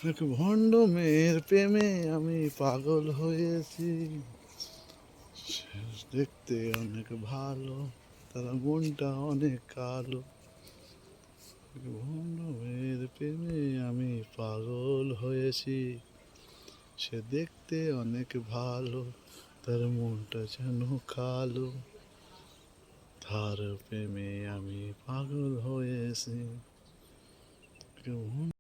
এক ভণ্ড মেয়ের প্রেমে আমি পাগল হয়েছি। সে দেখতে অনেক ভালো, তার মনটা অনেক কালো। এক ভণ্ড মেয়ের প্রেমে আমি পাগল হয়েছি। সে দেখতে অনেক ভালো, তার মনটা যেন কালো। তার প্রেমে আমি পাগল হয়েছি।